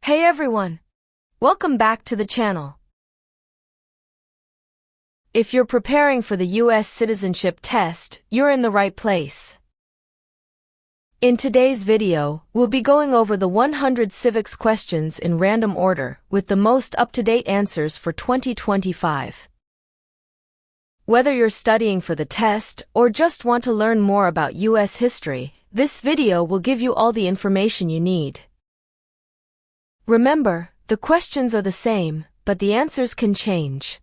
Hey everyone! Welcome back to the channel. If you're preparing for the U.S. Citizenship Test, you're in the right place. In today's video, we'll be going over the 100 civics questions in random order with the most up-to-date answers for 2025. Whether you're studying for the test or just want to learn more about U.S. history, this video will give you all the information you need. Remember, the questions are the same, but the answers can change.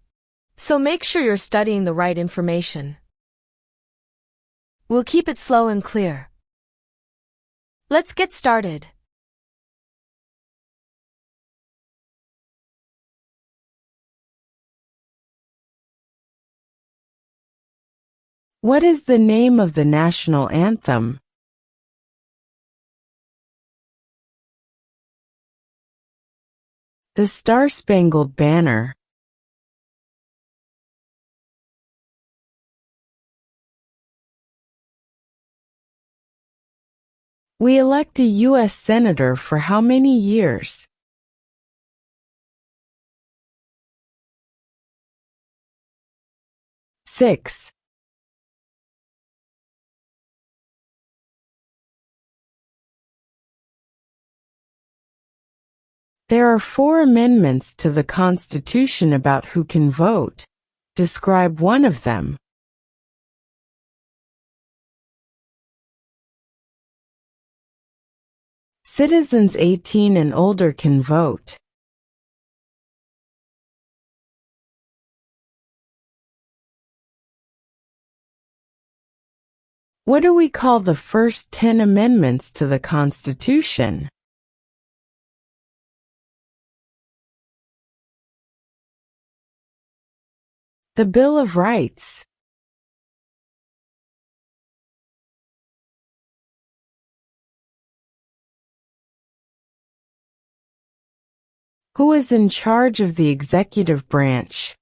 So make sure you're studying the right information. We'll keep it slow and clear. Let's get started. What is the name of the national anthem? The Star-Spangled Banner. We elect a U.S. Senator for how many years? 6. There are 4 amendments to the Constitution about who can vote. Describe one of them. Citizens 18 and older can vote. What do we call the first 10 amendments to the Constitution? The Bill of Rights. Who is in charge of the executive branch?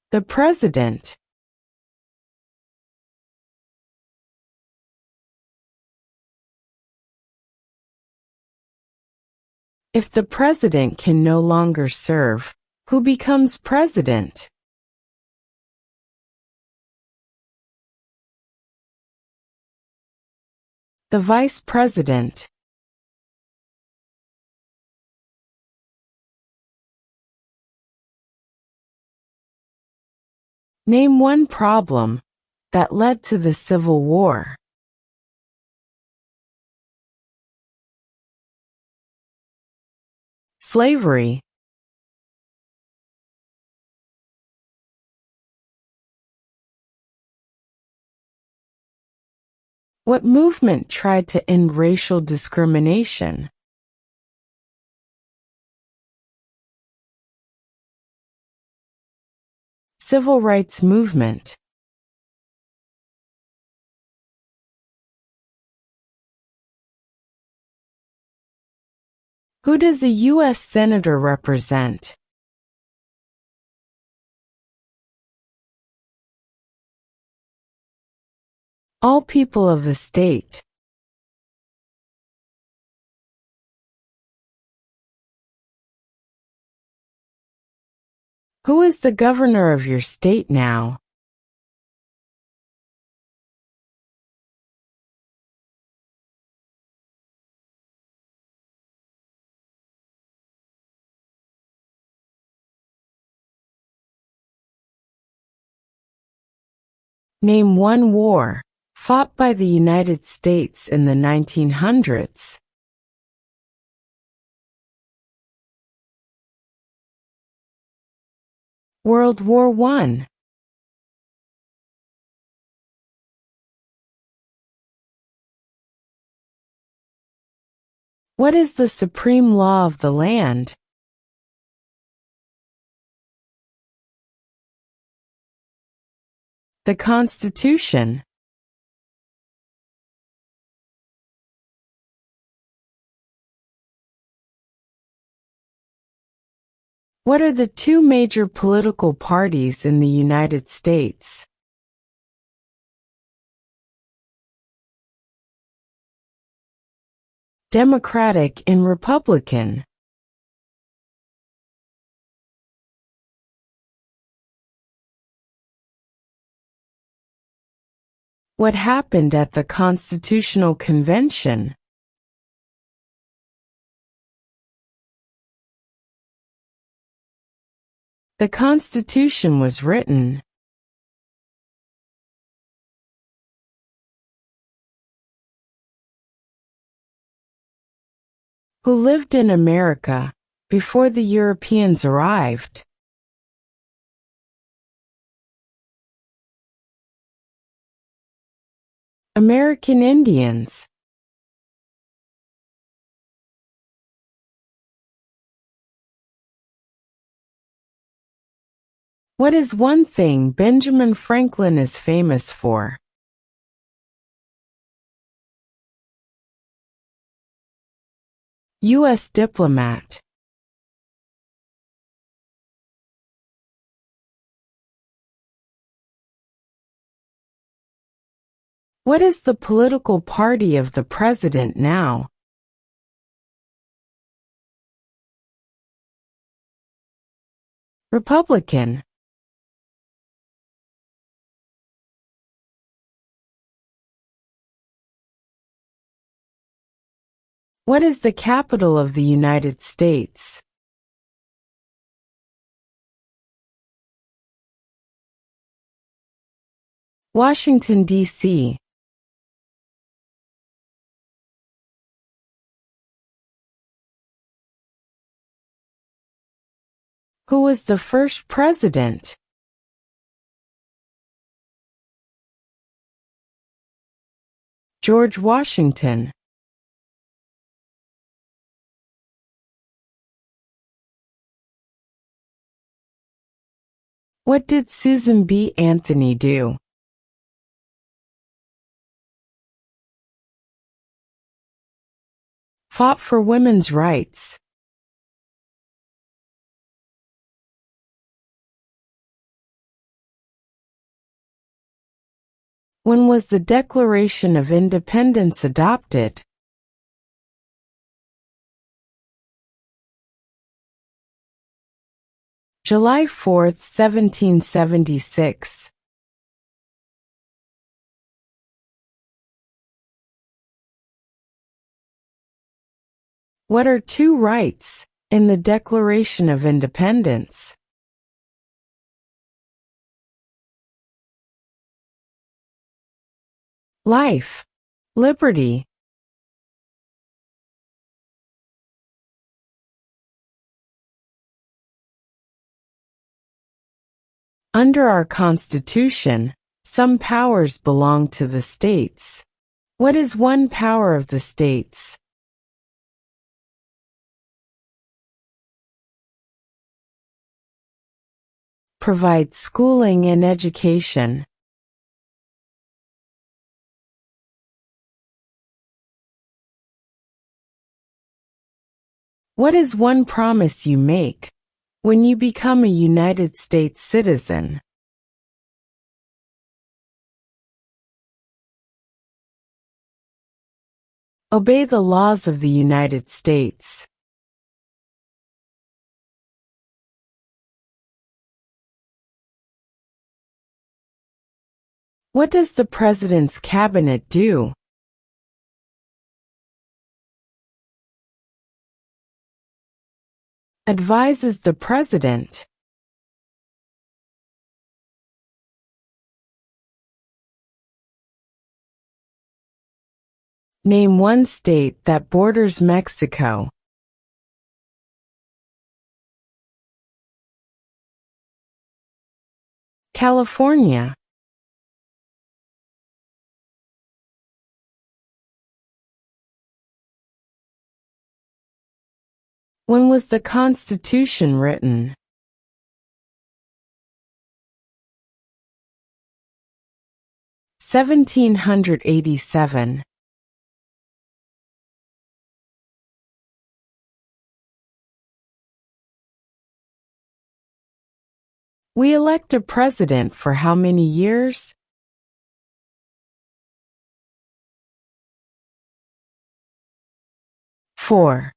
The President. If the President can no longer serve, who becomes President? The Vice President. Name one problem that led to the Civil War. Slavery. What movement tried to end racial discrimination? Civil rights movement. Who does a U.S. Senator represent? All people of the state. Who is the governor of your state now? Name one war fought by the United States in the 1900s. World War I. What is the supreme law of the land? The Constitution. What are the 2 major political parties in the United States? Democratic and Republican. What happened at the Constitutional Convention? The Constitution was written. Who lived in America before the Europeans arrived? American Indians. What is one thing Benjamin Franklin is famous for? U.S. diplomat. What is the political party of the president now? Republican. What is the capital of the United States? Washington, D.C. Who was the first president? George Washington. What did Susan B. Anthony do? Fought for women's rights. When was the Declaration of Independence adopted? July 4, 1776. What are two rights in the Declaration of Independence? Life, liberty. Under our Constitution, some powers belong to the states. What is one power of the states? Provide schooling and education. What is one promise you make when you become a United States citizen? Obey the laws of the United States. What does the President's Cabinet do? Advises the President. Name one state that borders Mexico. California. When was the Constitution written? (1787). We elect a president for how many years? 4.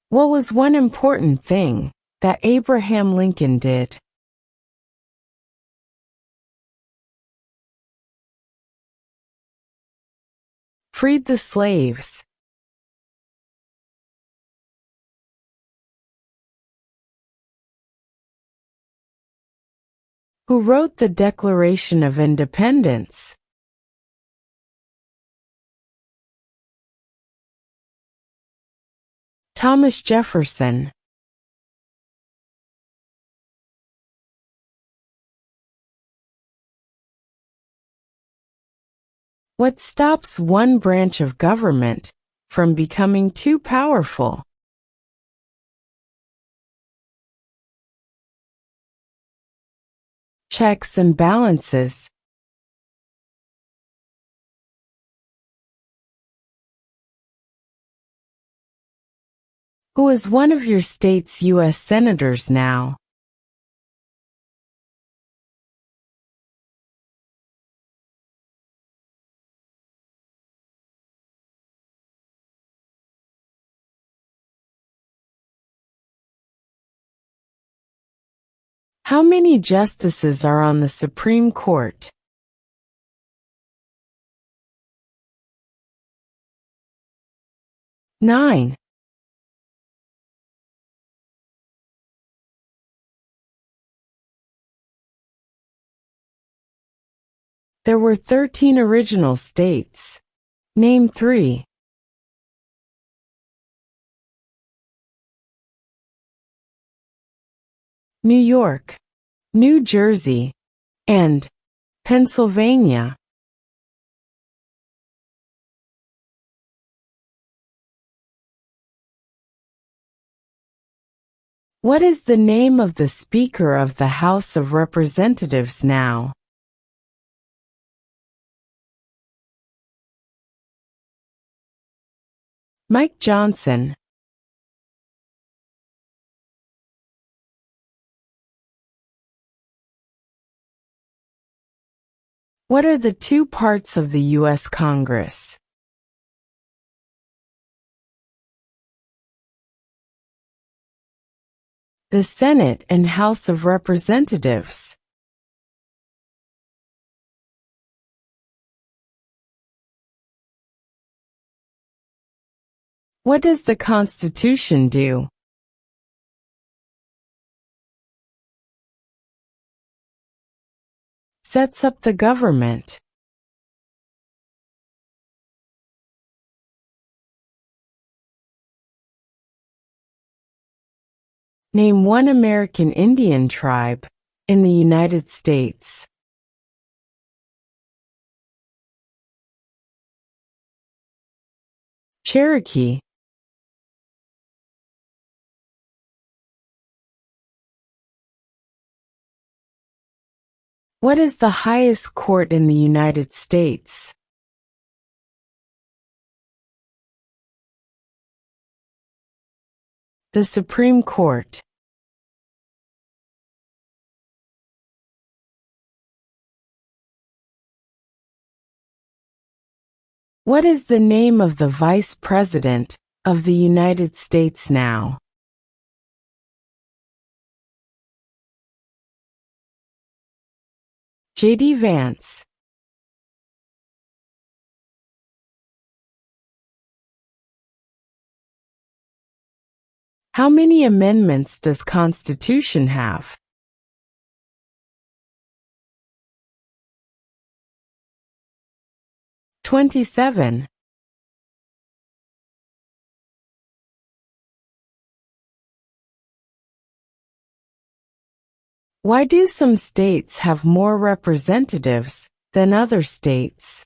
What was one important thing that Abraham Lincoln did? Freed the slaves. Who wrote the Declaration of Independence? Thomas Jefferson. What stops one branch of government from becoming too powerful? Checks and balances. Who is one of your state's U.S. senators now? How many justices are on the Supreme Court? 9. There were 13 original states. Name 3. New York, New Jersey, and Pennsylvania. What is the name of the Speaker of the House of Representatives now? Mike Johnson. What are the two parts of the U.S. Congress? The Senate and House of Representatives. What does the Constitution do? Sets up the government. Name one American Indian tribe in the United States. Cherokee. What is the highest court in the United States? The Supreme Court. What is the name of the Vice President of the United States now? J.D. Vance. How many amendments does Constitution have? 27. Why do some states have more representatives than other states?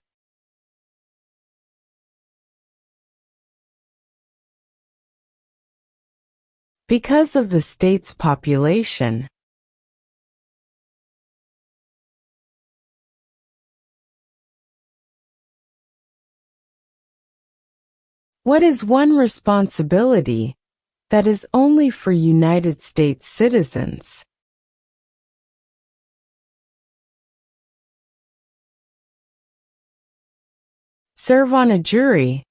Because of the state's population. What is one responsibility that is only for United States citizens? Serve on a jury.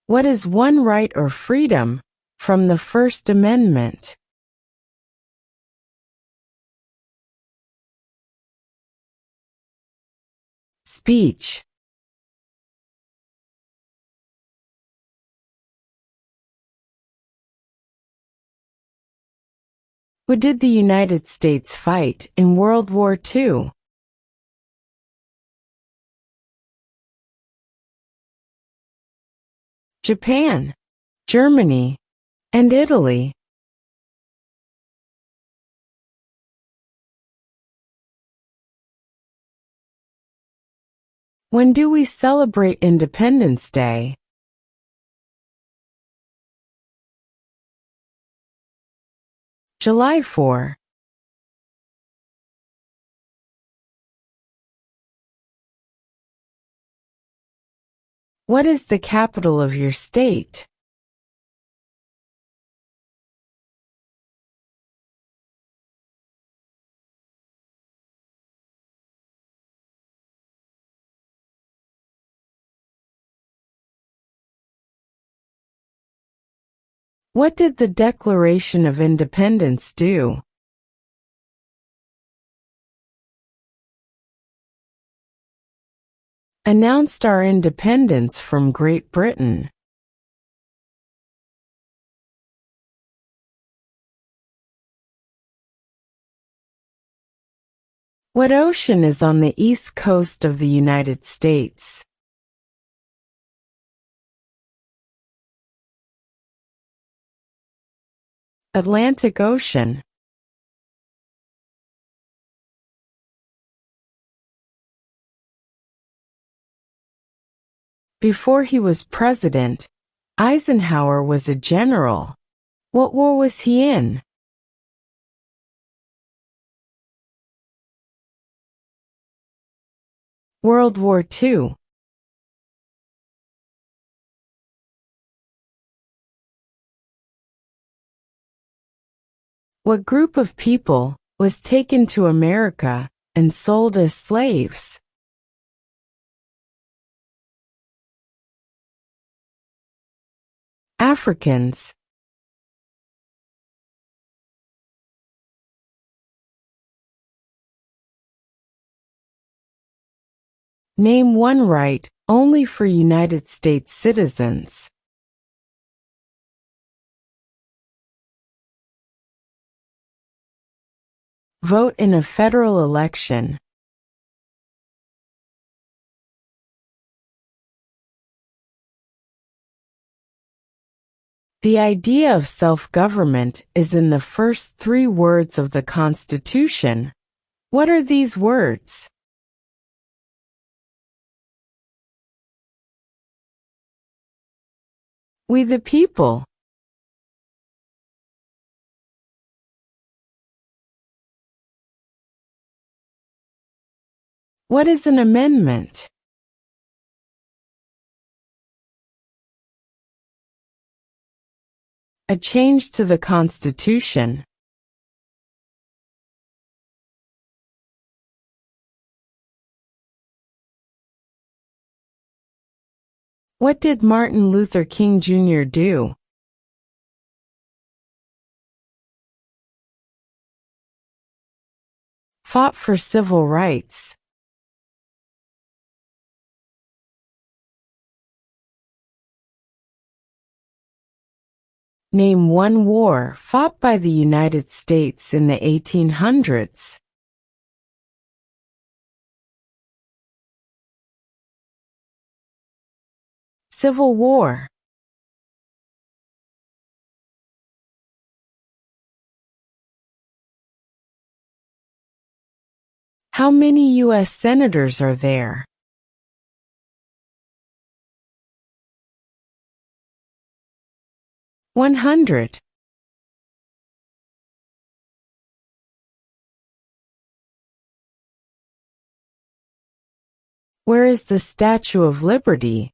What is one right or freedom from the First Amendment? Speech. Who did the United States fight in World War II? Japan, Germany, and Italy. When do we celebrate Independence Day? July 4. What is the capital of your state? What did the Declaration of Independence do? Announced our independence from Great Britain. What ocean is on the east coast of the United States? Atlantic Ocean. Before he was president, Eisenhower was a general. What war was he in? World War II. What group of people was taken to America and sold as slaves? Africans. Name one right only for United States citizens. Vote in a federal election. The idea of self-government is in the first 3 words of the Constitution. What are these words? We the people. What is an amendment? A change to the Constitution. What did Martin Luther King Jr. do? Fought for civil rights. Name one war fought by the United States in the 1800s. Civil War. How many U.S. senators are there? $100. Where is the Statue of Liberty?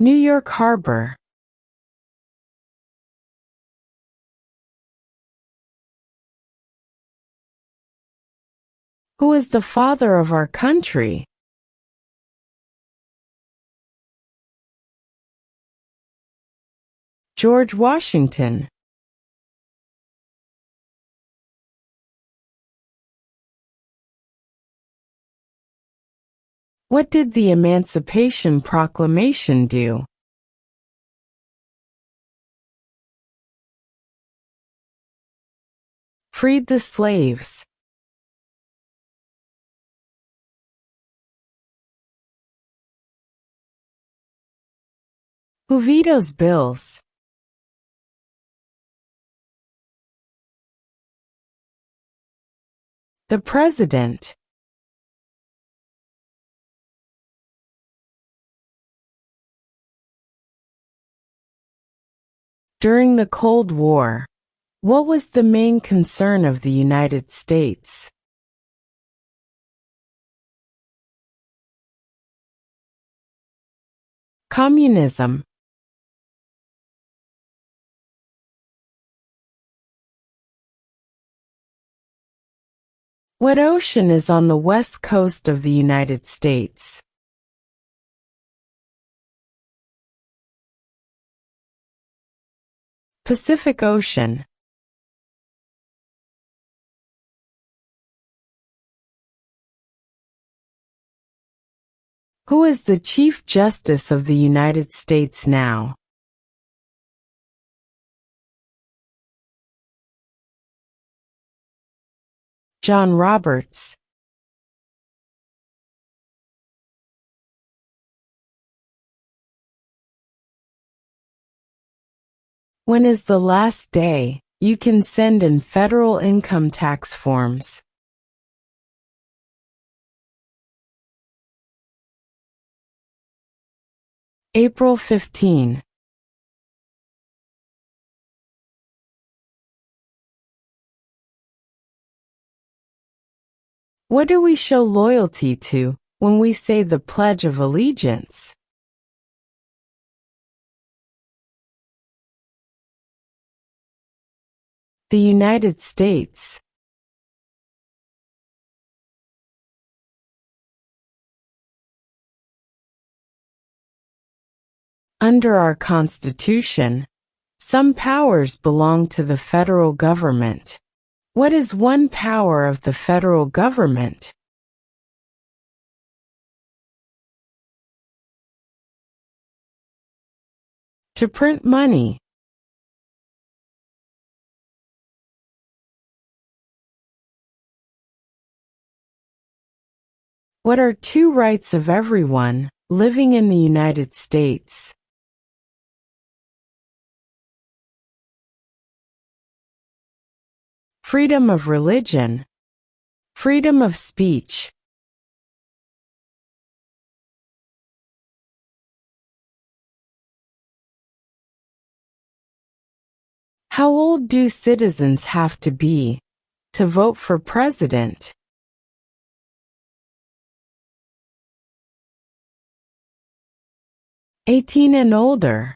New York Harbor. Who is the father of our country? George Washington. What did the Emancipation Proclamation do? Freed the slaves. Who vetoes bills? The President. During the Cold War, what was the main concern of the United States? Communism. What ocean is on the west coast of the United States? Pacific Ocean. Who is the Chief Justice of the United States now? John Roberts. When is the last day you can send in federal income tax forms? April 15. What do we show loyalty to when we say the Pledge of Allegiance? The United States. Under our Constitution, some powers belong to the federal government. What is one power of the federal government? To print money. What are two rights of everyone living in the United States? Freedom of religion. Freedom of speech. How old do citizens have to be to vote for president? 18 and older.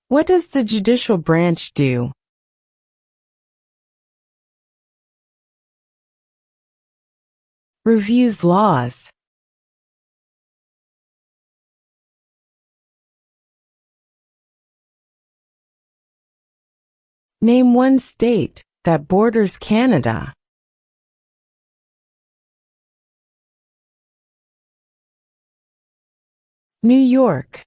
What does the judicial branch do? Reviews laws. Name one state that borders Canada. New York.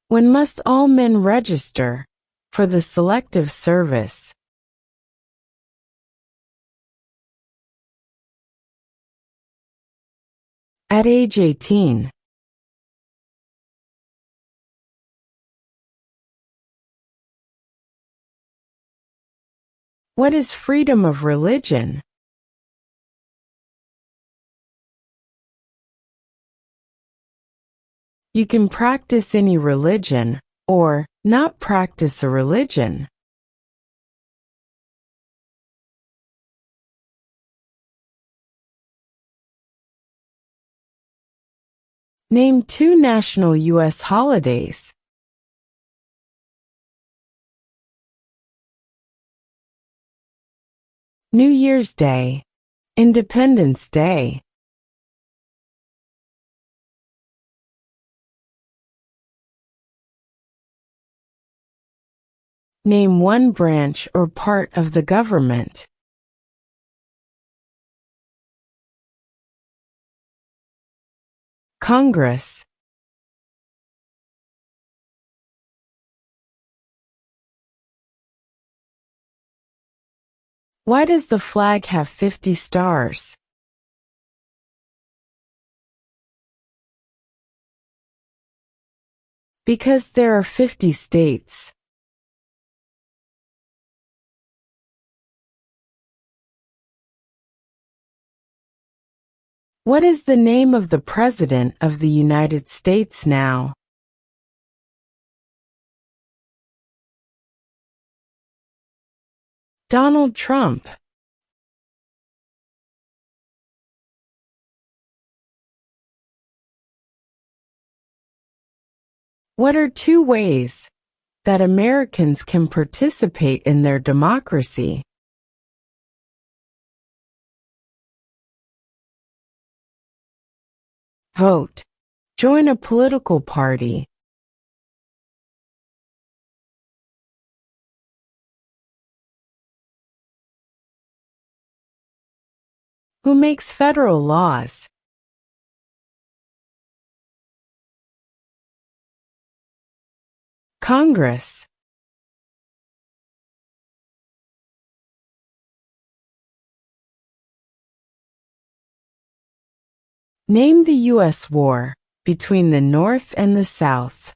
When must all men register for the Selective Service? At age 18. What is freedom of religion? You can practice any religion, or not practice a religion. Name 2 national U.S. holidays. New Year's Day, Independence Day. Name 1 branch or part of the government. Congress. Why does the flag have 50 stars? Because there are 50 states. What is the name of the President of the United States now? Donald Trump. What are 2 ways that Americans can participate in their democracy? Vote. Join a political party. Who makes federal laws? Congress. Name the U.S. war between the North and the South.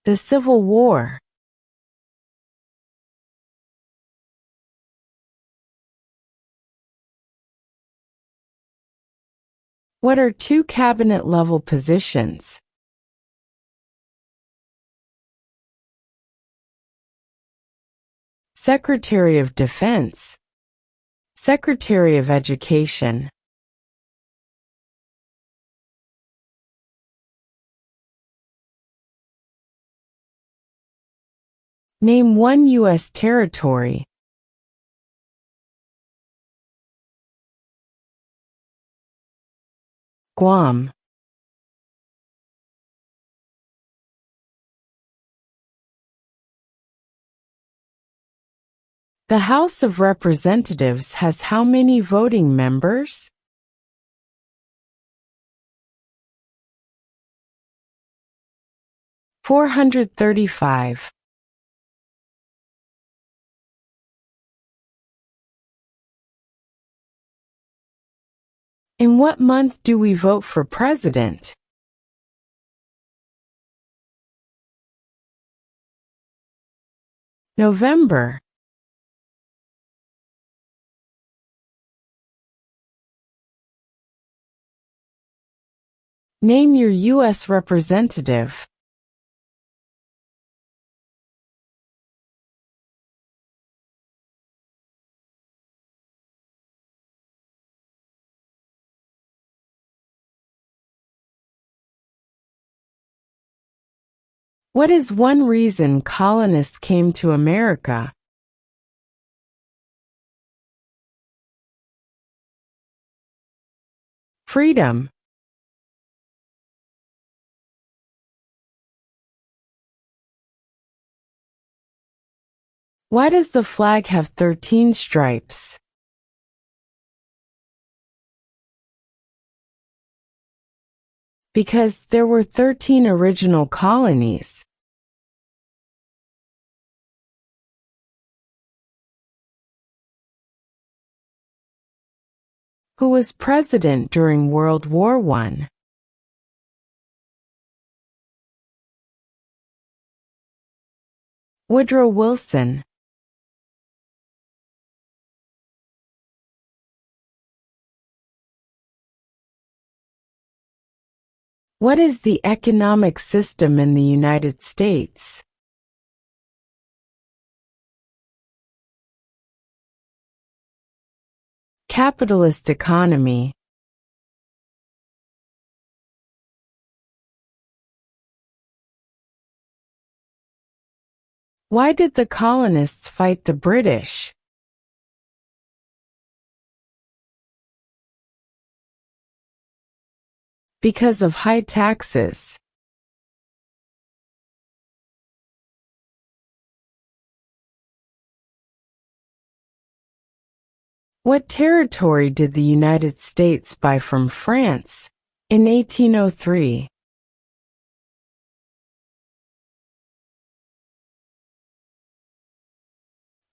The Civil War. What are 2 cabinet-level positions? Secretary of Defense, Secretary of Education. Name 1 U.S. territory. Guam. The House of Representatives has how many voting members? $435. In what month do we vote for president? November. Name your U.S. representative. What is one reason colonists came to America? Freedom. Why does the flag have 13 stripes? Because there were 13 original colonies. Who was president during World War I? Woodrow Wilson. What is the economic system in the United States? Capitalist economy. Why did the colonists fight the British? Because of high taxes. What territory did the United States buy from France in 1803?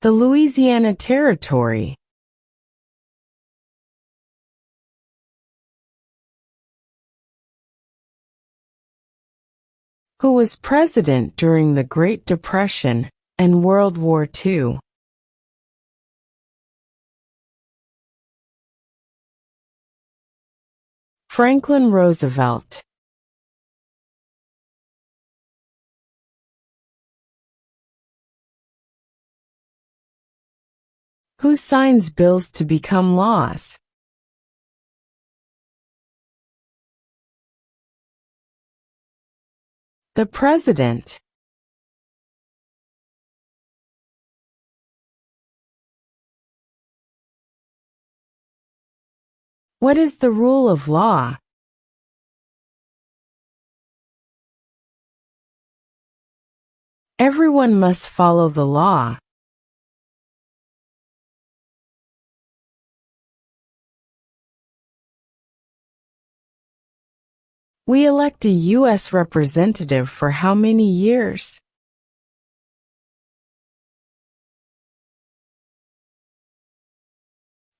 The Louisiana Territory. Who was president during the Great Depression and World War II? Franklin Roosevelt. Who signs bills to become laws? The President. What is the rule of law? Everyone must follow the law. We elect a U.S. representative for how many years?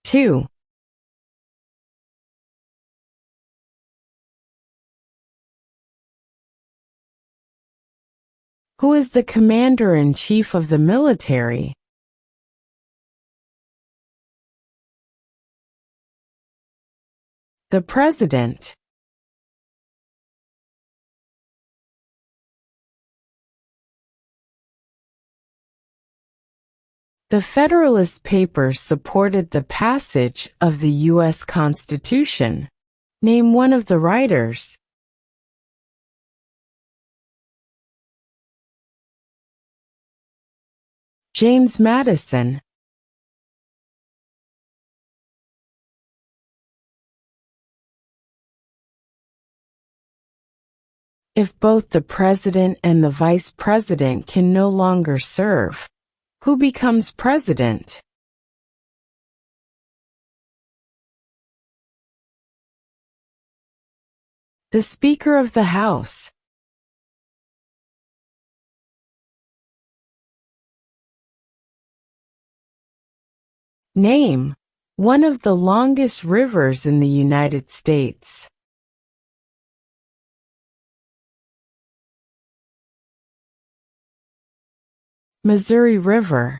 2. Who is the commander-in-chief of the military? The President. The Federalist Papers supported the passage of the U.S. Constitution. Name one of the writers. James Madison. If both the president and the vice president can no longer serve, who becomes president? The Speaker of the House. Name one of the longest rivers in the United States. Missouri River.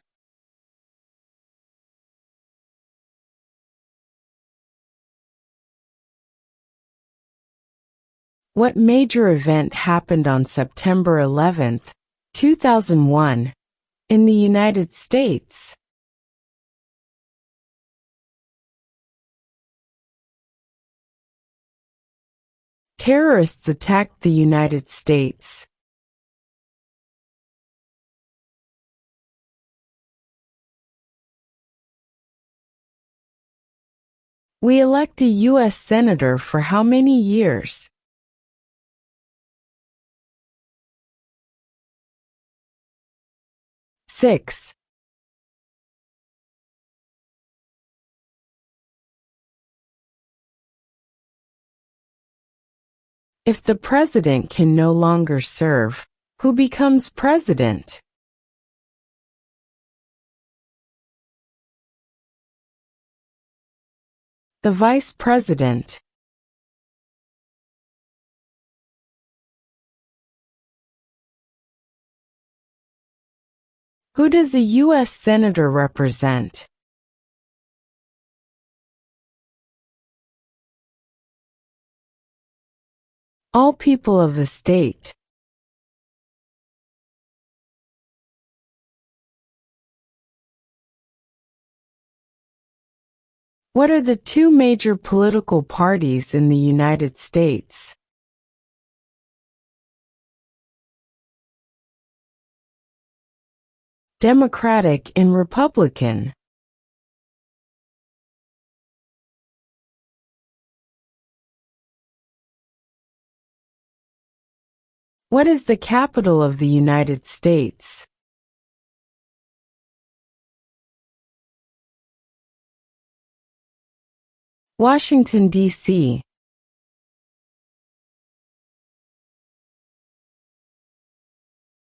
What major event happened on September 11, 2001, in the United States? Terrorists attacked the United States. We elect a U.S. Senator for how many years? 6. If the president can no longer serve, who becomes president? The vice president. Who does a U.S. Senator represent? All people of the state. What are the two major political parties in the United States? Democratic and Republican. What is the capital of the United States? Washington, D.C.